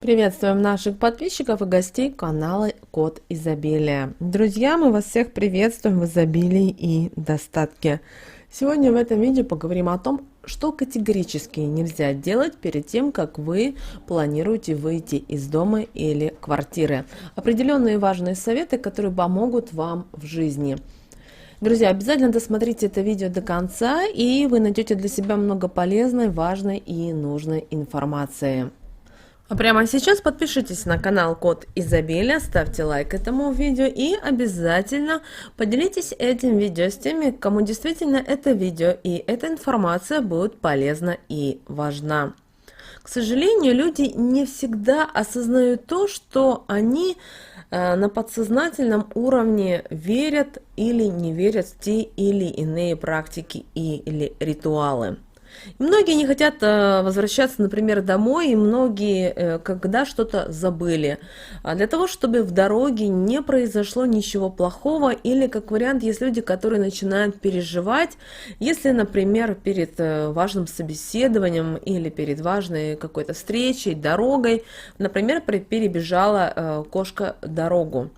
Приветствуем наших подписчиков и гостей канала Код Изобилия. Друзья, мы вас всех приветствуем в изобилии и достатке. Сегодня в этом видео поговорим о том, что категорически нельзя делать перед тем, как вы планируете выйти из дома или квартиры. Определенные важные советы, которые помогут вам в жизни. Друзья, обязательно досмотрите это видео до конца, и вы найдете для себя много полезной, важной и нужной информации. А прямо сейчас подпишитесь на канал Код Изобилия, ставьте лайк этому видео и обязательно поделитесь этим видео с теми, кому действительно это видео и эта информация будет полезна и важна. К сожалению, люди не всегда осознают то, что они на подсознательном уровне верят или не верят в те или иные практики или ритуалы. Многие не хотят возвращаться, например, домой, и многие когда что-то забыли. Для того, чтобы в дороге не произошло ничего плохого, или как вариант есть люди, которые начинают переживать, если, например, перед важным собеседованием или перед важной какой-то встречей, дорогой, например, перебежала кошка дорогу.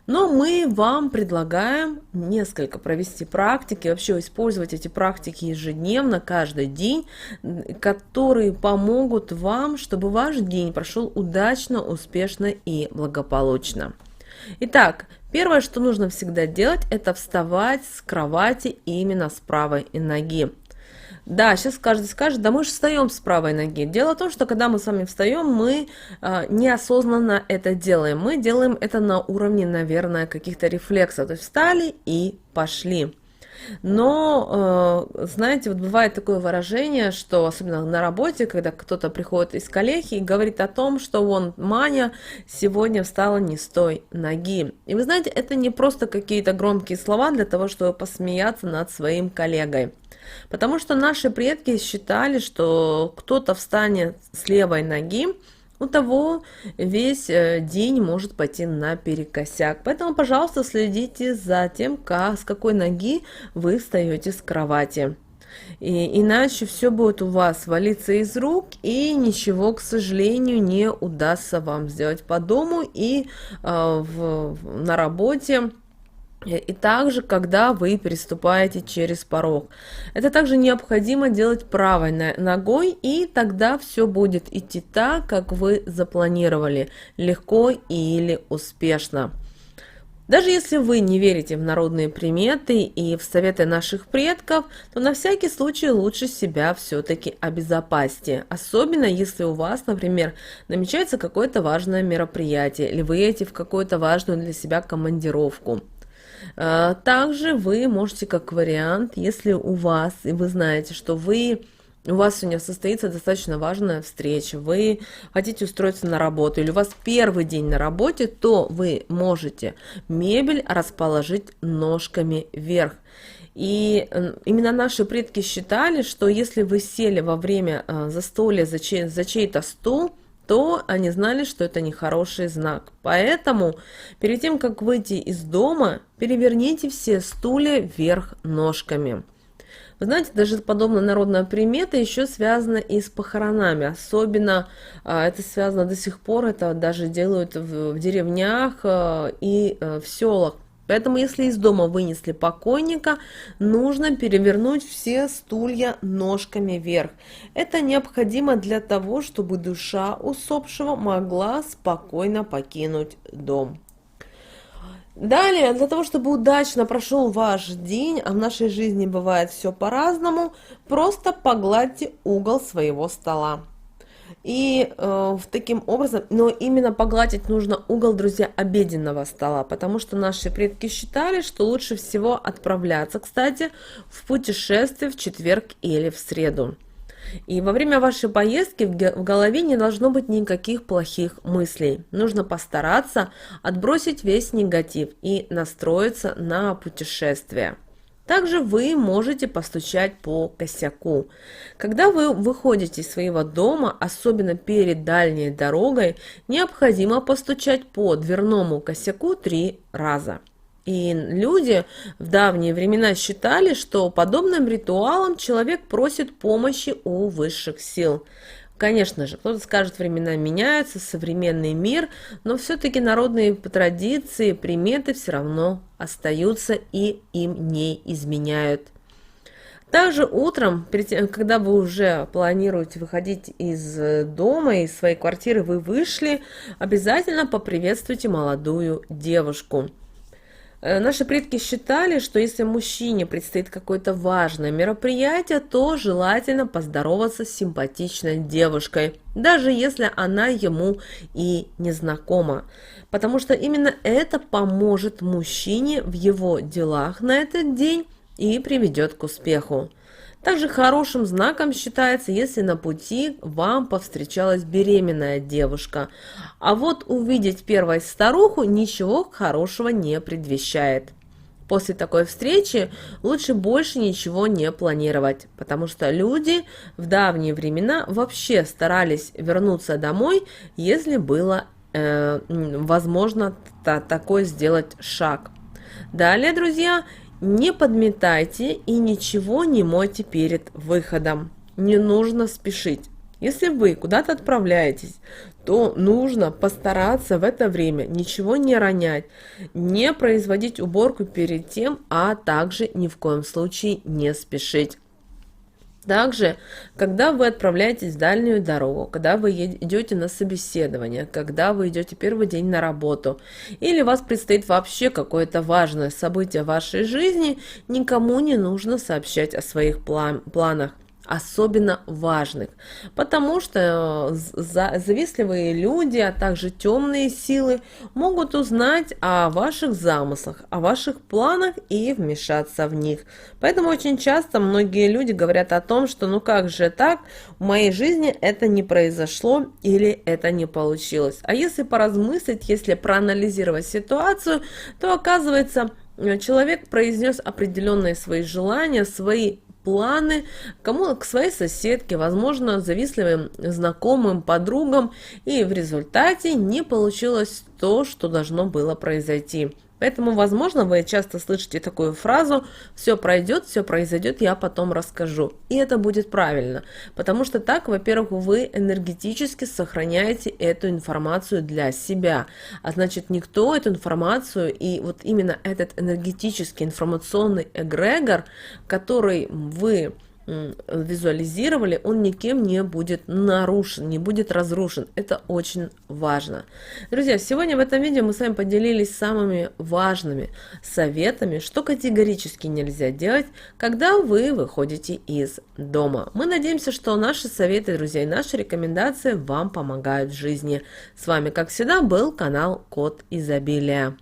Но мы вам предлагаем несколько провести практики, вообще использовать эти практики ежедневно, каждый день, которые помогут вам, чтобы ваш день прошел удачно, успешно и благополучно. Итак, первое, что нужно всегда делать, это вставать с кровати именно с правой ноги. Да, сейчас каждый скажет, да мы же встаем с правой ноги. Дело в том, что когда мы с вами встаем, мы неосознанно это делаем. Мы делаем это на уровне, наверное, каких-то рефлексов. То есть встали и пошли. Но, знаете, вот бывает такое выражение, что особенно на работе, когда кто-то приходит из коллеги и говорит о том, что вон Маня сегодня встала не с той ноги. И вы знаете, это не просто какие-то громкие слова для того, чтобы посмеяться над своим коллегой. Потому что наши предки считали, что кто-то встанет с левой ноги, у того весь день может пойти наперекосяк. Поэтому, пожалуйста, следите за тем, с какой ноги вы встаете с кровати. Иначе все будет у вас валиться из рук, и ничего, к сожалению, не удастся вам сделать по дому и на работе. И также, когда вы переступаете через порог. Это также необходимо делать правой ногой, и тогда все будет идти так, как вы запланировали, легко или успешно. Даже если вы не верите в народные приметы и в советы наших предков, то на всякий случай лучше себя все-таки обезопасьте. Особенно если у вас, например, намечается какое-то важное мероприятие, или вы едете в какую-то важную для себя командировку. Также вы можете, как вариант, если у вас, и вы знаете, что у вас сегодня состоится достаточно важная встреча, вы хотите устроиться на работу, или у вас первый день на работе, то вы можете мебель расположить ножками вверх. И именно наши предки считали, что если вы сели во время застолья за чей-то стул, то они знали, что это нехороший знак. Поэтому перед тем, как выйти из дома, переверните все стулья вверх ножками. Вы знаете, даже подобная народная примета еще связана и с похоронами. Особенно это связано до сих пор, это даже делают в деревнях и в селах. Поэтому, если из дома вынесли покойника, нужно перевернуть все стулья ножками вверх. Это необходимо для того, чтобы душа усопшего могла спокойно покинуть дом. Далее, для того, чтобы удачно прошел ваш день, а в нашей жизни бывает все по-разному, просто погладьте угол своего стола. И таким образом, но именно погладить нужно угол, друзья, обеденного стола, потому что наши предки считали, что лучше всего отправляться, кстати, в путешествие в четверг или в среду. И во время вашей поездки в голове не должно быть никаких плохих мыслей. Нужно постараться отбросить весь негатив и настроиться на путешествие. Также вы можете постучать по косяку. Когда вы выходите из своего дома, особенно перед дальней дорогой, необходимо постучать по дверному косяку 3 раза. И люди в давние времена считали, что подобным ритуалом человек просит помощи у высших сил. Конечно же, кто-то скажет, времена меняются, современный мир, но все-таки народные традиции, приметы все равно остаются и им не изменяют. Также утром, когда вы уже планируете выходить из дома, из своей квартиры, вы вышли, обязательно поприветствуйте молодую девушку. Наши предки считали, что если мужчине предстоит какое-то важное мероприятие, то желательно поздороваться с симпатичной девушкой, даже если она ему и не знакома. Потому что именно это поможет мужчине в его делах на этот день и приведет к успеху. Также хорошим знаком считается, если на пути вам повстречалась беременная девушка. А вот увидеть первой старуху ничего хорошего не предвещает. После такой встречи лучше больше ничего не планировать, потому что люди в давние времена вообще старались вернуться домой, если было возможно такой сделать шаг. Далее, друзья, не подметайте и ничего не мойте перед выходом. Не нужно спешить. Если вы куда-то отправляетесь, то нужно постараться в это время ничего не ронять, не производить уборку перед тем, а также ни в коем случае не спешить. Также, когда вы отправляетесь в дальнюю дорогу, когда вы идете на собеседование, когда вы идете первый день на работу, или у вас предстоит вообще какое-то важное событие в вашей жизни, никому не нужно сообщать о своих планах. Особенно важных, потому что завистливые люди, а также темные силы могут узнать о ваших замыслах, о ваших планах и вмешаться в них. Поэтому очень часто многие люди говорят о том, что ну как же так, в моей жизни это не произошло или это не получилось. А если поразмыслить, если проанализировать ситуацию, то оказывается, человек произнес определенные свои желания, свои планы к своей соседке, возможно, завистливым знакомым, подругам, и в результате не получилось то, что должно было произойти. Поэтому, возможно, вы часто слышите такую фразу «все пройдет, все произойдет, я потом расскажу». И это будет правильно, потому что так, во-первых, вы энергетически сохраняете эту информацию для себя, а значит, никто эту информацию и вот именно этот энергетический информационный эгрегор, который вы визуализировали, он никем не будет нарушен, не будет разрушен. Это очень важно. Друзья, сегодня в этом видео мы с вами поделились самыми важными советами, что категорически нельзя делать, когда вы выходите из дома. Мы надеемся, что наши советы, друзья, и наши рекомендации вам помогают в жизни. С вами, как всегда, был канал Код Изобилия.